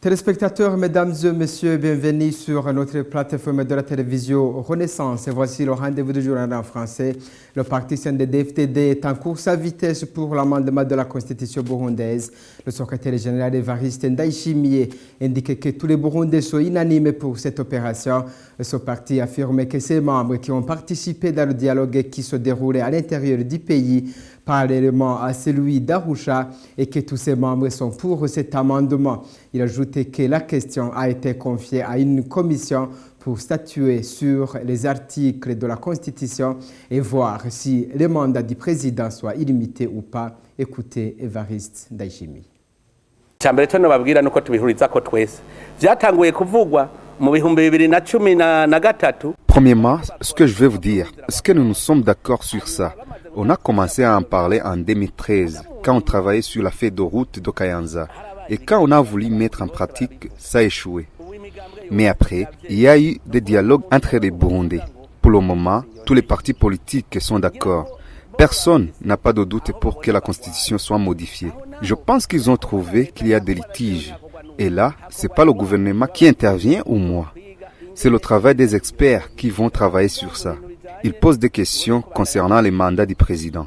Téléspectateurs, mesdames et messieurs, bienvenue sur notre plateforme de la télévision Renaissance. Et voici le rendez-vous du journal en français. Le parti CNDD-FDD est en course à vitesse pour l'amendement de la Constitution burundaise. Le secrétaire général Évariste Ndayishimiye indique que tous les Burundais sont unanimes pour cette opération. Ce parti affirme que ses membres qui ont participé dans le dialogue qui se déroulait à l'intérieur du pays, parallèlement à celui d'Arusha, et que tous ses membres sont pour cet amendement. Il ajoute que la question a été confiée à une commission pour statuer sur les articles de la Constitution et voir si le mandat du président soit illimité ou pas. Écoutez Évariste Ndayishimiye. Cyambere cyo nababwira nuko tubihuriza ko twese byatanguye kuvugwa mu bihumbi 2013. Premièrement, ce que je veux vous dire, est-ce que nous nous sommes d'accord sur ça? On a commencé à en parler en 2013, quand on travaillait sur la feuille de route de Kayanza. Et quand on a voulu mettre en pratique, ça a échoué. Mais après, il y a eu des dialogues entre les Burundais. Pour le moment, tous les partis politiques sont d'accord. Personne n'a pas de doute pour que la Constitution soit modifiée. Je pense qu'ils ont trouvé qu'il y a des litiges. Et là, ce n'est pas le gouvernement qui intervient ou moi. C'est le travail des experts qui vont travailler sur ça. Ils posent des questions concernant les mandats du président.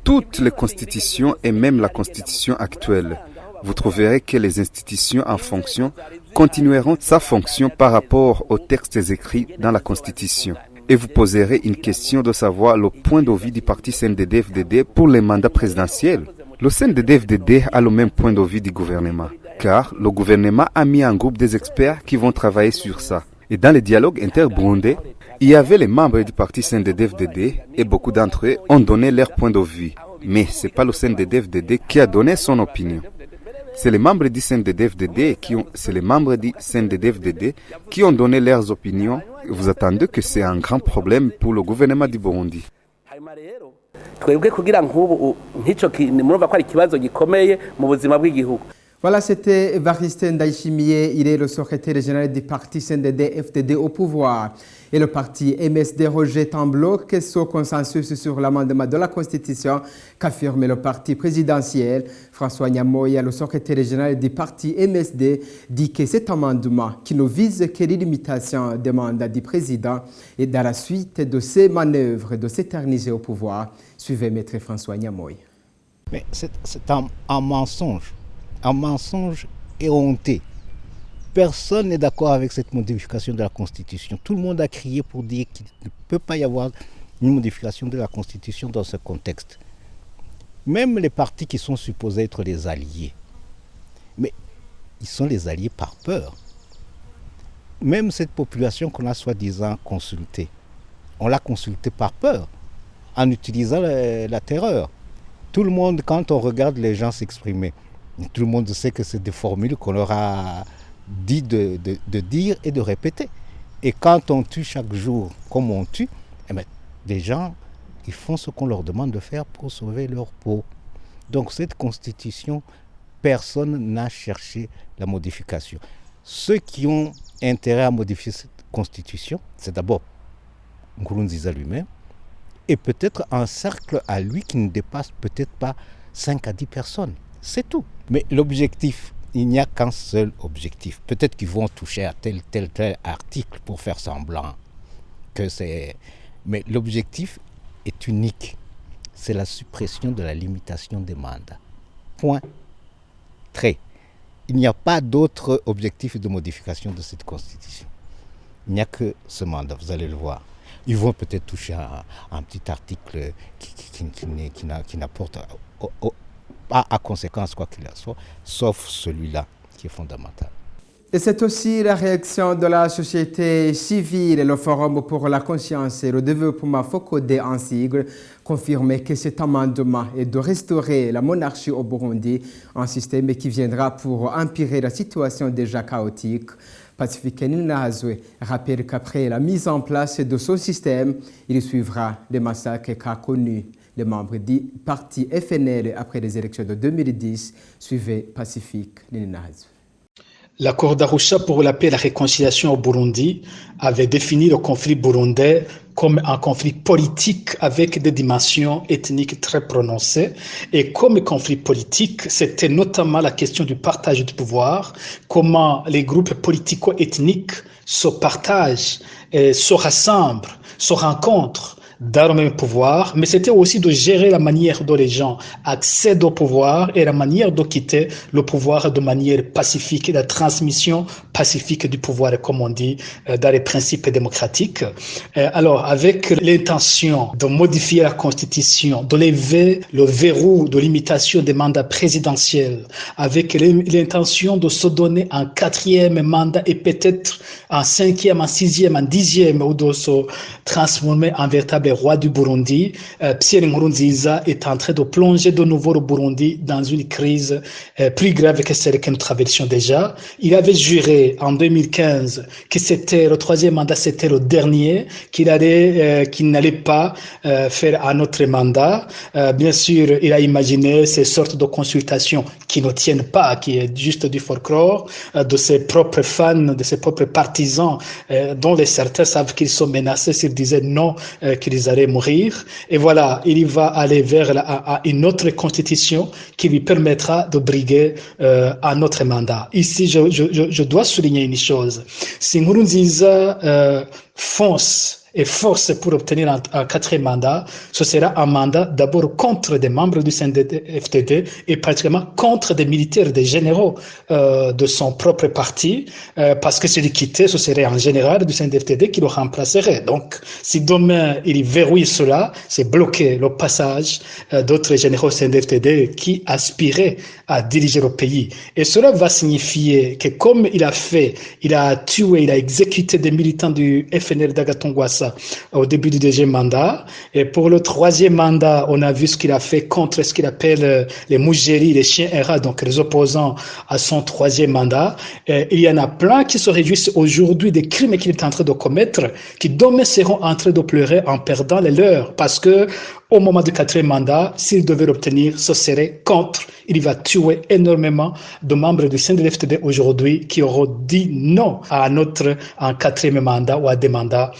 Toutes les constitutions et même la constitution actuelle, vous trouverez que les institutions en fonction continueront sa fonction par rapport aux textes écrits dans la constitution. Et vous poserez une question de savoir le point de vue du parti CNDD-FDD pour les mandats présidentiels. Le CNDD-FDD a le même point de vue du gouvernement, car le gouvernement a mis un groupe des experts qui vont travailler sur ça. Et dans les dialogues inter-burundais, il y avait les membres du parti CNDD-FDD et beaucoup d'entre eux ont donné leur point de vue. Mais ce n'est pas le CNDD-FDD qui a donné son opinion. C'est les membres du CNDD-FDD qui ont donné leurs opinions. Vous attendez que c'est un grand problème pour le gouvernement du Burundi. Voilà, c'était Évariste Ndayishimiye. Il est le secrétaire général du parti CNDD-FDD au pouvoir. Et le parti MSD rejette en bloc ce consensus sur l'amendement de la Constitution qu'affirme le parti présidentiel. François Nyamoya, le secrétaire général du parti MSD, dit que cet amendement, qui ne vise que l'illimitation des mandats du président, est dans la suite de ses manœuvres de s'éterniser au pouvoir. Suivez Maître François Nyamoya. Mais c'est un mensonge. Un mensonge éhonté. Personne n'est d'accord avec cette modification de la Constitution. Tout le monde a crié pour dire qu'il ne peut pas y avoir une modification de la Constitution dans ce contexte. Même les partis qui sont supposés être les alliés. Mais ils sont les alliés par peur. Même cette population qu'on a soi-disant consultée, on l'a consultée par peur, en utilisant la terreur. Tout le monde, quand on regarde les gens s'exprimer, tout le monde sait que c'est des formules qu'on leur a dit de dire et de répéter. Et quand on tue chaque jour comme on tue, les gens, ils font ce qu'on leur demande de faire pour sauver leur peau. Donc cette constitution, personne n'a cherché la modification. Ceux qui ont intérêt à modifier cette constitution, c'est d'abord Nkurunziza lui-même, et peut-être un cercle à lui qui ne dépasse peut-être pas 5 à 10 personnes. C'est tout. Mais l'objectif, il n'y a qu'un seul objectif. Peut-être qu'ils vont toucher à tel article pour faire semblant que c'est... Mais l'objectif est unique. C'est la suppression de la limitation des mandats. Point. Trait. Il n'y a pas d'autre objectif de modification de cette constitution. Il n'y a que ce mandat, vous allez le voir. Ils vont peut-être toucher un petit article qui n'apporte pas à conséquence quoi qu'il en soit, sauf celui-là qui est fondamental. Et c'est aussi la réaction de la société civile et le Forum pour la conscience et le développement FOCODE en sigle confirme que cet amendement est de restaurer la monarchie au Burundi, un système qui viendra pour empirer la situation déjà chaotique. Pacifique Ninahazwe rappelle qu'après la mise en place de ce système, il suivra les massacres qu'a connus les membres du parti FNL après les élections de 2010. Suivez Pacifique Ninahazwe. L'accord d'Arusha pour la paix et la réconciliation au Burundi avait défini le conflit burundais comme un conflit politique avec des dimensions ethniques très prononcées. Et comme conflit politique, c'était notamment la question du partage du pouvoir, comment les groupes politico-ethniques se partagent, se rassemblent, se rencontrent dans le même pouvoir, mais c'était aussi de gérer la manière dont les gens accèdent au pouvoir et la manière de quitter le pouvoir de manière pacifique, la transmission pacifique du pouvoir, comme on dit, dans les principes démocratiques. Alors, avec l'intention de modifier la Constitution, de lever le verrou de l'imitation des mandats présidentiels, avec l'intention de se donner un 4e mandat et peut-être un 5e, un 6e, un 10e, ou de se transformer en véritable roi du Burundi, Pierre Nkurunziza est en train de plonger de nouveau le Burundi dans une crise plus grave que celle que nous traversions déjà. Il avait juré en 2015 que c'était le 3e mandat, c'était le dernier, qu'il n'allait pas faire un autre mandat. Bien sûr, il a imaginé ces sortes de consultations qui ne tiennent pas, qui est juste du folklore, de ses propres fans, de ses propres partisans, dont les certains savent qu'ils sont menacés s'ils disaient non, qu'ils allaient mourir. Et voilà, il va aller vers une autre constitution qui lui permettra de briguer un autre mandat. Ici, je dois souligner une chose. Si Nkurunziza fonce et force pour obtenir un 4e mandat, ce sera un mandat d'abord contre des membres du CNDD-FDD et particulièrement contre des militaires, des généraux de son propre parti, parce que s'il quittait, ce serait un général du CNDD-FDD qui le remplacerait. Donc, si demain il verrouille cela, c'est bloquer le passage d'autres généraux CNDD-FDD qui aspiraient à diriger le pays. Et cela va signifier que comme il a tué, il a exécuté des militants du FNL d'Agathon Rwasa au début du 2e mandat. Et pour le 3e mandat, on a vu ce qu'il a fait contre ce qu'il appelle les mougéries, les chiens errants, donc les opposants à son 3e mandat. Et il y en a plein qui se réjouissent aujourd'hui des crimes qu'il est en train de commettre, qui demain seront en train de pleurer en perdant les leurs, parce que au moment du 4e mandat, s'il devait l'obtenir, ce serait contre. Il va tuer énormément de membres du CNDD-FDD aujourd'hui qui auront dit non à un 4e mandat ou à des mandats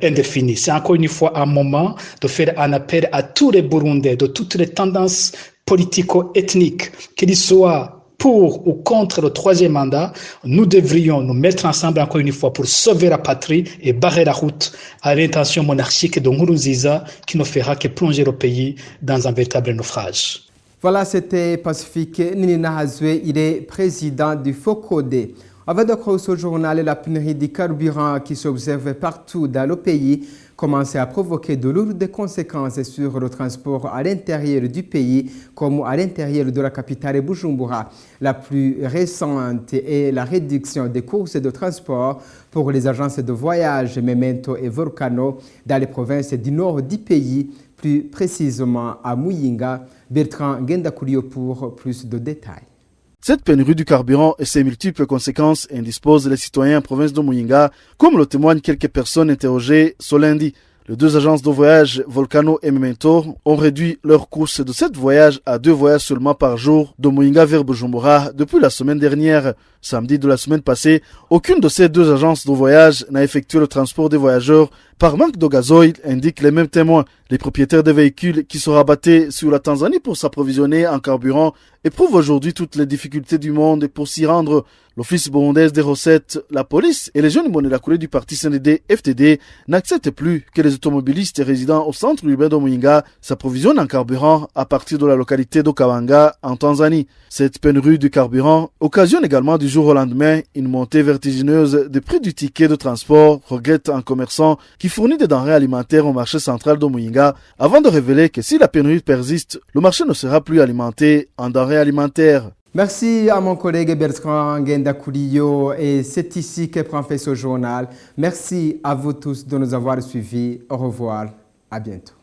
indéfinis. C'est encore une fois un moment de faire un appel à tous les Burundais de toutes les tendances politico-ethniques, qu'ils soient pour ou contre le 3e mandat. Nous devrions nous mettre ensemble encore une fois pour sauver la patrie et barrer la route à l'intention monarchique de Nkurunziza qui ne fera que plonger le pays dans un véritable naufrage. Voilà, c'était Pacifique Ninahazwe, il est président du FOCODE. Avant de croire ce journal, la pénurie de carburant qui s'observe partout dans le pays commence à provoquer de lourdes conséquences sur le transport à l'intérieur du pays comme à l'intérieur de la capitale Bujumbura. La plus récente est la réduction des courses de transport pour les agences de voyage Memento et Volcano dans les provinces du nord du pays, plus précisément à Muyinga. Bertrand Ngendakuriyo pour plus de détails. Cette pénurie du carburant et ses multiples conséquences indisposent les citoyens en province de Muyinga, comme le témoignent quelques personnes interrogées ce lundi. Les 2 agences de voyage, Volcano et Memento, ont réduit leur course de 7 voyages à 2 voyages seulement par jour de Muyinga vers Bujumbura depuis la semaine dernière. Samedi de la semaine passée, aucune de ces 2 agences de voyage n'a effectué le transport des voyageurs par manque de gazoil, indiquent les mêmes témoins. Les propriétaires des véhicules qui se rabattaient sur la Tanzanie pour s'approvisionner en carburant éprouvent aujourd'hui toutes les difficultés du monde pour s'y rendre. L'Office burundaise des recettes, la police et les jeunes Imbonerakure du parti CNDD-FDD n'acceptent plus que les automobilistes résidant au centre urbain de Muyinga s'approvisionnent en carburant à partir de la localité d'Okawanga en Tanzanie. Cette pénurie du carburant occasionne également du jour au lendemain une montée vertigineuse des prix du ticket de transport, regrette un commerçant qui fournit des denrées alimentaires au marché central de Muyinga, avant de révéler que si la pénurie persiste, le marché ne sera plus alimenté en denrées alimentaires. Merci à mon collègue Bertrand Ngendakuriyo et c'est ici que prend fin ce journal. Merci à vous tous de nous avoir suivis. Au revoir, à bientôt.